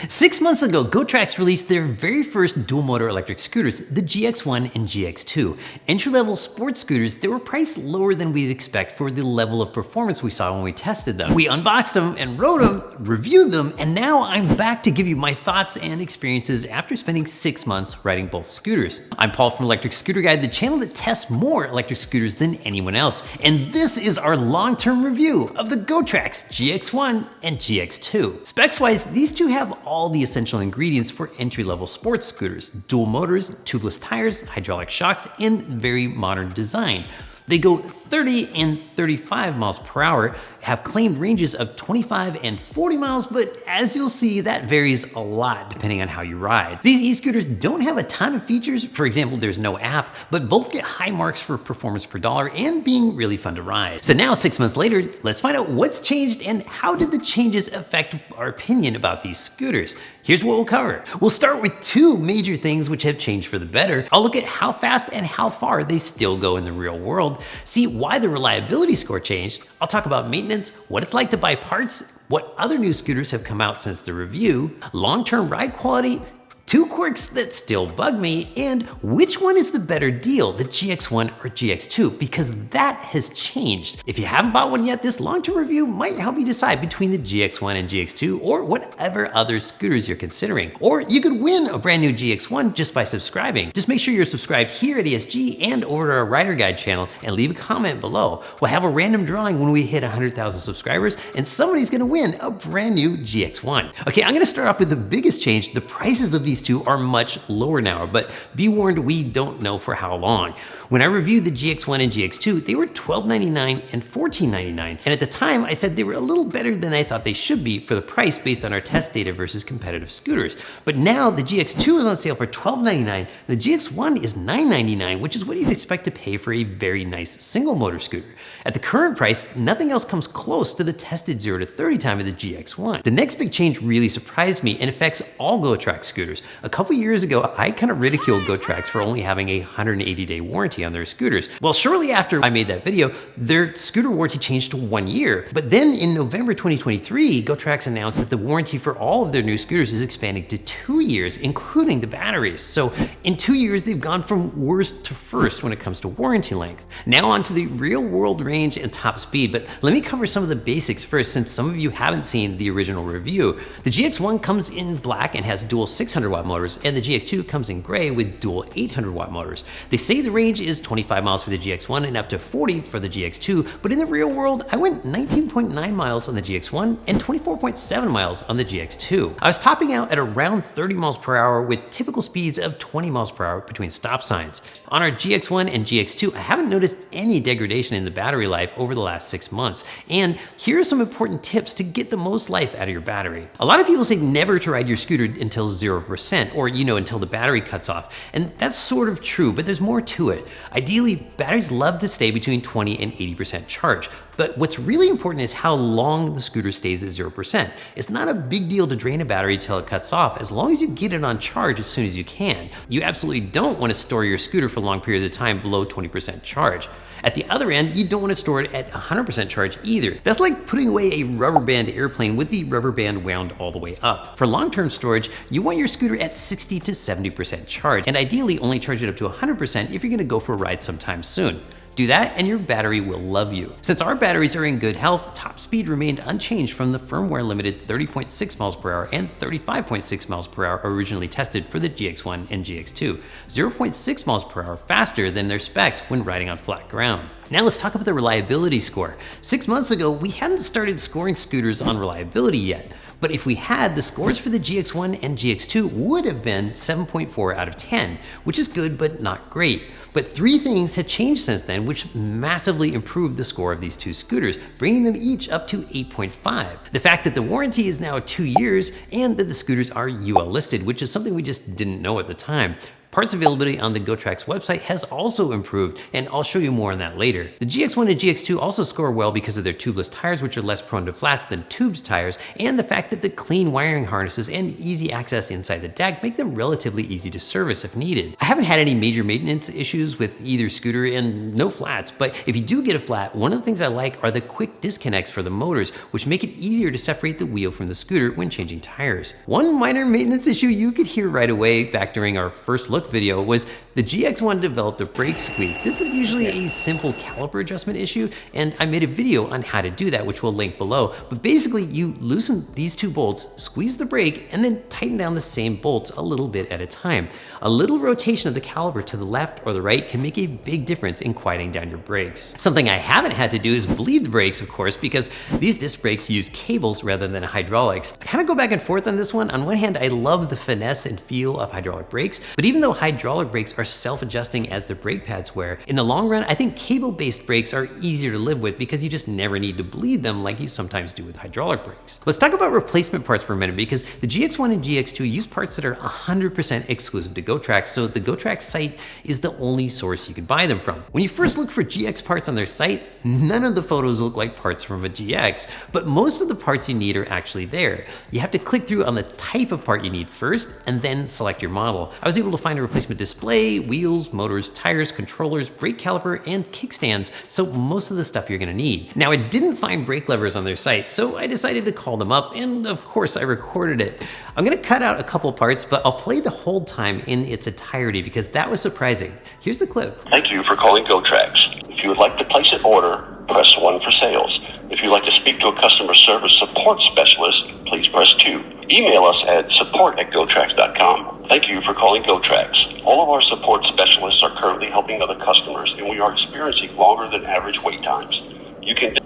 6 months ago, GOTRAX released their very first dual-motor electric scooters, the GX1 and GX2. Entry-level sports scooters that were priced lower than we'd expect for the level of performance we saw when we tested them. We unboxed them and rode them, reviewed them, and now I'm back to give you my thoughts and experiences after spending 6 months riding both scooters. I'm Paul from ElectricScooterGuide, the channel that tests more electric scooters than anyone else, and this is our long-term review of the GOTRAX GX1 and GX2. Specs-wise, these two have all the essential ingredients for entry-level sports scooters: dual motors, tubeless tires, hydraulic shocks, and very modern design. They go 30 and 35 miles per hour, have claimed ranges of 25 and 40 miles, but as you'll see, that varies a lot depending on how you ride. These e-scooters don't have a ton of features. For example, there's no app, but both get high marks for performance per dollar and being really fun to ride. So now, 6 months later, let's find out what's changed and how did the changes affect our opinion about these scooters. Here's what we'll cover. We'll start with two major things which have changed for the better. I'll look at how fast and how far they still go in the real world, see why the reliability score changed. I'll talk about maintenance, what it's like to buy parts, what other new scooters have come out since the review, long-term ride quality, two quirks that still bug me, and which one is the better deal, the GX1 or GX2, because that has changed. If you haven't bought one yet, this long-term review might help you decide between the GX1 and GX2 or whatever other scooters you're considering. Or you could win a brand new GX1 just by subscribing. Just make sure you're subscribed here at ESG and over to our Rider Guide channel and leave a comment below. We'll have a random drawing when we hit 100,000 subscribers and somebody's gonna win a brand new GX1. Okay, I'm gonna start off with the biggest change. The prices of these two are much lower now, but be warned, we don't know for how long. When I reviewed the GX1 and GX2, they were $12.99 and $14.99, and at the time I said they were a little better than I thought they should be for the price based on our test data versus competitive scooters. But now the GX2 is on sale for $12.99, and the GX1 is $9.99, which is what you'd expect to pay for a very nice single motor scooter. At the current price, nothing else comes close to the tested 0 to 30 time of the GX1. The next big change really surprised me and affects all GOTRAX scooters. A couple years ago, I kind of ridiculed GOTRAX for only having a 180-day warranty on their scooters. Well, shortly after I made that video, their scooter warranty changed to 1 year. But then in November 2023, GOTRAX announced that the warranty for all of their new scooters is expanding to 2 years, including the batteries. So in 2 years, they've gone from worst to first when it comes to warranty length. Now on to the real world range and top speed, but let me cover some of the basics first since some of you haven't seen the original review. The GX1 comes in black and has dual 600-watt motors, and the GX2 comes in gray with dual 800-watt motors. They say the range is 25 miles for the GX1 and up to 40 for the GX2, but in the real world, I went 19.9 miles on the GX1 and 24.7 miles on the GX2. I was topping out at around 30 miles per hour with typical speeds of 20 miles per hour between stop signs. On our GX1 and GX2, I haven't noticed any degradation in the battery life over the last 6 months. And here are some important tips to get the most life out of your battery. A lot of people say never to ride your scooter until 0%, or until the battery cuts off. And that's sort of true, but there's more to it. Ideally, batteries love to stay between 20 and 80% charge. But what's really important is how long the scooter stays at 0%. It's not a big deal to drain a battery until it cuts off, as long as you get it on charge as soon as you can. You absolutely don't want to store your scooter for long periods of time below 20% charge. At the other end, you don't want to store it at 100% charge either. That's like putting away a rubber band airplane with the rubber band wound all the way up. For long-term storage, you want your scooter at 60 to 70% charge, and ideally only charge it up to 100% if you're going to go for a ride sometime soon. Do that and your battery will love you. Since our batteries are in good health, top speed remained unchanged from the firmware limited 30.6 miles per hour and 35.6 miles per hour originally tested for the GX1 and GX2, 0.6 miles per hour faster than their specs when riding on flat ground. Now let's talk about the reliability score. 6 months ago, we hadn't started scoring scooters on reliability yet. But if we had, the scores for the GX1 and GX2 would have been 7.4 out of 10, which is good but not great. But 3 things have changed since then, which massively improved the score of these two scooters, bringing them each up to 8.5. The fact that the warranty is now 2 years and that the scooters are UL listed, which is something we just didn't know at the time. Parts availability on the GOTRAX website has also improved, and I'll show you more on that later. The GX1 and GX2 also score well because of their tubeless tires, which are less prone to flats than tubed tires, and the fact that the clean wiring harnesses and easy access inside the deck make them relatively easy to service if needed. I haven't had any major maintenance issues with either scooter and no flats, but if you do get a flat, one of the things I like are the quick disconnects for the motors, which make it easier to separate the wheel from the scooter when changing tires. One minor maintenance issue you could hear right away back during our first look video was the GX1 developed a brake squeak. This is usually a simple caliper adjustment issue, and I made a video on how to do that, which we'll link below. But basically, you loosen these two bolts, squeeze the brake, and then tighten down the same bolts a little bit at a time. A little rotation of the caliper to the left or the right can make a big difference in quieting down your brakes. Something I haven't had to do is bleed the brakes, of course, because these disc brakes use cables rather than hydraulics. I kind of go back and forth on this one. On one hand, I love the finesse and feel of hydraulic brakes, but even though hydraulic brakes are self-adjusting as the brake pads wear, in the long run, I think cable-based brakes are easier to live with because you just never need to bleed them like you sometimes do with hydraulic brakes. Let's talk about replacement parts for a minute, because the GX1 and GX2 use parts that are 100% exclusive to GOTRAX, so the GOTRAX site is the only source you can buy them from. When you first look for GX parts on their site, none of the photos look like parts from a GX, but most of the parts you need are actually there. You have to click through on the type of part you need first, and then select your model. I was able to find a replacement display, wheels, motors, tires, controllers, brake caliper, and kickstands, so most of the stuff you're gonna need. Now, I didn't find brake levers on their site, so I decided to call them up, and of course I recorded it. I'm gonna cut out a couple parts, but I'll play the hold time in its entirety because that was surprising. Here's the clip. Thank you for calling GOTRAX. If you would like to place an order, press 1 for sales. If you'd like to speak to a customer service support specialist, please press 2. Email us at support@gotrax.com. Thank you for calling GOTRAX. All of our support specialists are currently helping other customers, and we are experiencing longer than average wait times. You can...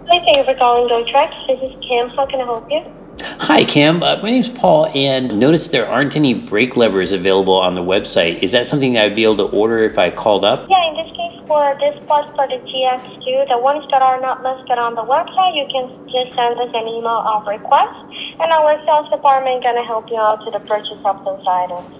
Hi, thank you for calling GOTRAX. This is Cam. How can I help you? Hi Cam, my name's Paul, and notice there aren't any brake levers available on the website. Is that something that I'd be able to order if I called up? Yeah, in this case, for this part for the GX2, the ones that are not listed on the website, you can just send us an email of request, and our sales department gonna help you out to the purchase of those items.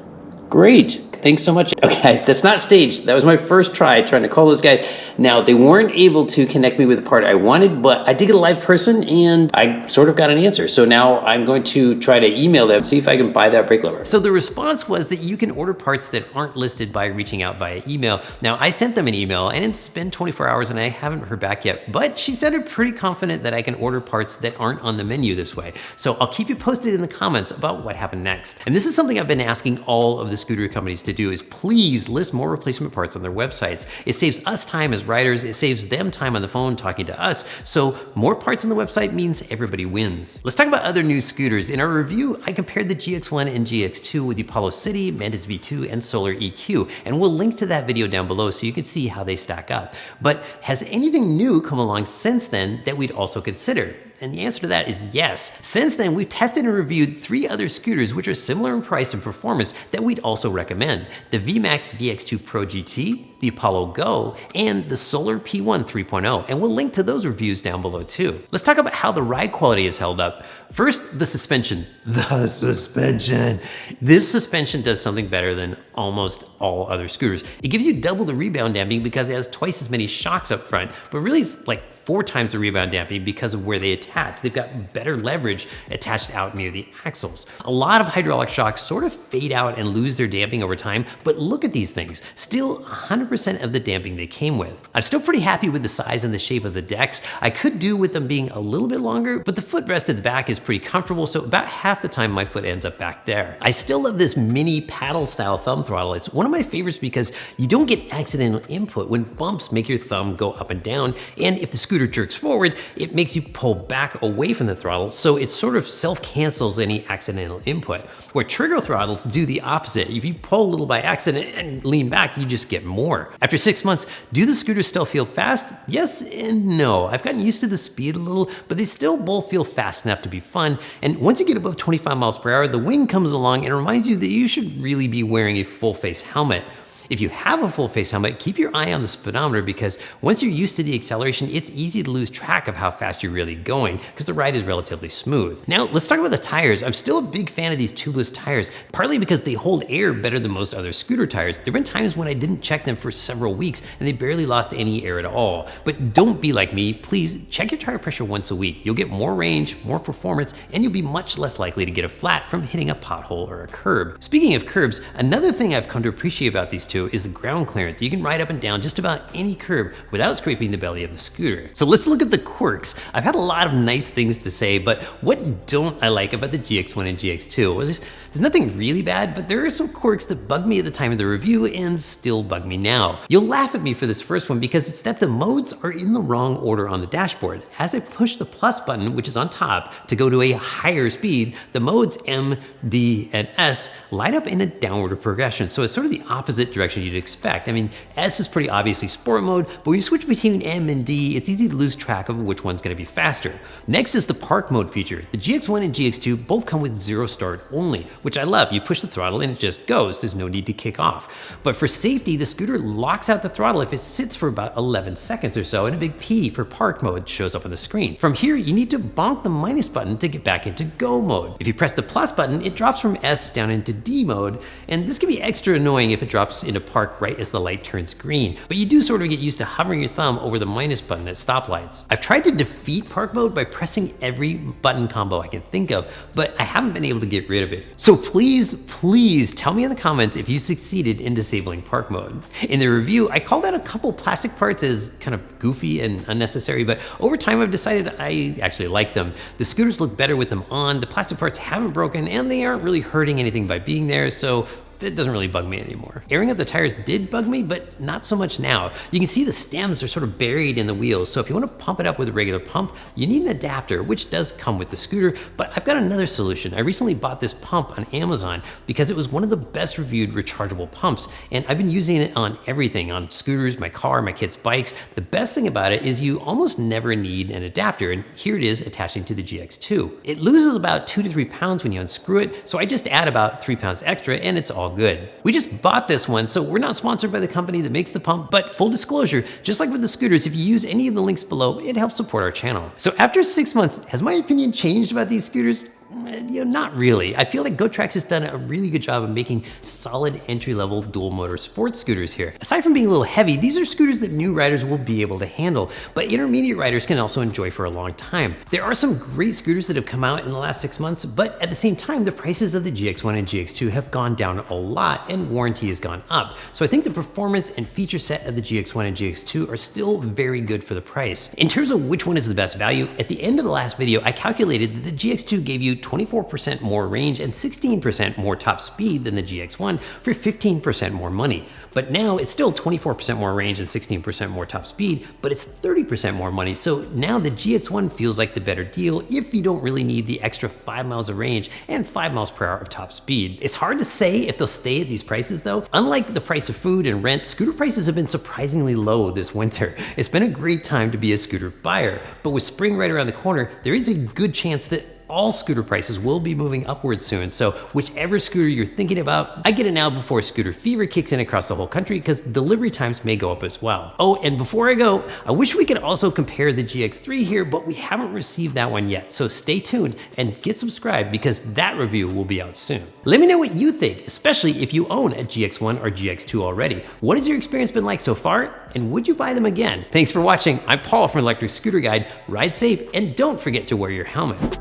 Great, thanks so much. Okay, that's not staged. That was my first try trying to call those guys. Now, they weren't able to connect me with the part I wanted, but I did get a live person and I sort of got an answer. So now I'm going to try to email them, see if I can buy that brake lever. So the response was that you can order parts that aren't listed by reaching out via email. Now, I sent them an email and it's been 24 hours and I haven't heard back yet, but she sounded pretty confident that I can order parts that aren't on the menu this way. So I'll keep you posted in the comments about what happened next. And this is something I've been asking all of the scooter companies to do, is please list more replacement parts on their websites. It saves us time as riders, it saves them time on the phone talking to us, so more parts on the website means everybody wins. Let's talk about other new scooters. In our review, I compared the GX1 and GX2 with the Apollo City, Mantis V2, and Solar EQ, and we'll link to that video down below so you can see how they stack up. But has anything new come along since then that we'd also consider? And the answer to that is yes. Since then, we've tested and reviewed 3 other scooters which are similar in price and performance that we'd also recommend. The VMAX VX2 Pro GT, the Apollo Go, and the Solar P1 3.0, and we'll link to those reviews down below too. Let's talk about how the ride quality has held up. First, the suspension. The suspension. This suspension does something better than almost all other scooters. It gives you double the rebound damping because it has twice as many shocks up front, but really it's like 4 times the rebound damping because of where they attach. They've got better leverage attached out near the axles. A lot of hydraulic shocks sort of fade out and lose their damping over time, but look at these things. Still 100% of the damping they came with. I'm still pretty happy with the size and the shape of the decks. I could do with them being a little bit longer, but the footrest at the back is pretty comfortable, so about half the time my foot ends up back there. I still love this mini paddle style thumb throttle. It's one of my favorites because you don't get accidental input when bumps make your thumb go up and down, and if the scooter jerks forward, it makes you pull back away from the throttle, so it sort of self-cancels any accidental input. Where trigger throttles do the opposite. If you pull a little by accident and lean back, you just get more. After 6 months, do the scooters still feel fast? Yes and no. I've gotten used to the speed a little, but they still both feel fast enough to be fun, and once you get above 25 miles per hour, the wind comes along and reminds you that you should really be wearing a full face helmet. If you have a full face helmet, keep your eye on the speedometer because once you're used to the acceleration, it's easy to lose track of how fast you're really going because the ride is relatively smooth. Now, let's talk about the tires. I'm still a big fan of these tubeless tires, partly because they hold air better than most other scooter tires. There have been times when I didn't check them for several weeks and they barely lost any air at all. But don't be like me. Please check your tire pressure once a week. You'll get more range, more performance, and you'll be much less likely to get a flat from hitting a pothole or a curb. Speaking of curbs, another thing I've come to appreciate about these two is the ground clearance. You can ride up and down just about any curb without scraping the belly of the scooter. So let's look at the quirks. I've had a lot of nice things to say, but what don't I like about the GX1 and GX2? Well, there's nothing really bad, but there are some quirks that bugged me at the time of the review and still bug me now. You'll laugh at me for this first one because it's that the modes are in the wrong order on the dashboard. As I push the plus button, which is on top, to go to a higher speed, the modes M, D, and S line up in a downward progression. So it's sort of the opposite direction you'd expect. I mean, S is pretty obviously sport mode, but when you switch between M and D, it's easy to lose track of which one's gonna be faster. Next is the park mode feature. The GX1 and GX2 both come with 0 start only, which I love. You push the throttle and it just goes. There's no need to kick off. But for safety, the scooter locks out the throttle if it sits for about 11 seconds or so, and a big P for park mode shows up on the screen. From here, you need to bonk the minus button to get back into go mode. If you press the plus button, it drops from S down into D mode, and this can be extra annoying if it drops into park right as the light turns green. But you do sort of get used to hovering your thumb over the minus button at stoplights. I've tried to defeat park mode by pressing every button combo I can think of, but I haven't been able to get rid of it. So please tell me in the comments if you succeeded in disabling park mode. In the review, I called out a couple plastic parts as kind of goofy and unnecessary, but over time I've decided I actually like them. The scooters look better with them on, the plastic parts haven't broken, and they aren't really hurting anything by being there, so it doesn't really bug me anymore. Airing up the tires did bug me, but not so much now. You can see the stems are sort of buried in the wheels, so if you want to pump it up with a regular pump, you need an adapter, which does come with the scooter, but I've got another solution. I recently bought this pump on Amazon because it was one of the best reviewed rechargeable pumps, and I've been using it on everything, on scooters, my car, my kids' bikes. The best thing about it is you almost never need an adapter, and here it is attaching to the GX2. It loses about 2 to 3 pounds when you unscrew it, so I just add about 3 pounds extra, and it's all good. We just bought this one, so we're not sponsored by the company that makes the pump, but full disclosure, just like with the scooters, if you use any of the links below, it helps support our channel. So after 6 months, has my opinion changed about these scooters? Not really. I feel like GOTRAX has done a really good job of making solid entry-level dual motor sports scooters here. Aside from being a little heavy, these are scooters that new riders will be able to handle, but intermediate riders can also enjoy for a long time. There are some great scooters that have come out in the last 6 months, but at the same time, the prices of the GX1 and GX2 have gone down a lot and warranty has gone up. So I think the performance and feature set of the GX1 and GX2 are still very good for the price. In terms of which one is the best value, at the end of the last video, I calculated that the GX2 gave you 24% more range and 16% more top speed than the GX1 for 15% more money. But now it's still 24% more range and 16% more top speed, but it's 30% more money. So now the GX1 feels like the better deal if you don't really need the extra 5 miles of range and 5 miles per hour of top speed. It's hard to say if they'll stay at these prices though. Unlike the price of food and rent, scooter prices have been surprisingly low this winter. It's been a great time to be a scooter buyer, but with spring right around the corner, there is a good chance that all scooter prices will be moving upwards soon. So whichever scooter you're thinking about, I get it now before scooter fever kicks in across the whole country because delivery times may go up as well. Oh, and before I go, I wish we could also compare the GX3 here, but we haven't received that one yet. So stay tuned and get subscribed because that review will be out soon. Let me know what you think, especially if you own a GX1 or GX2 already. What has your experience been like so far? And would you buy them again? Thanks for watching. I'm Paul from Electric Scooter Guide. Ride safe and don't forget to wear your helmet.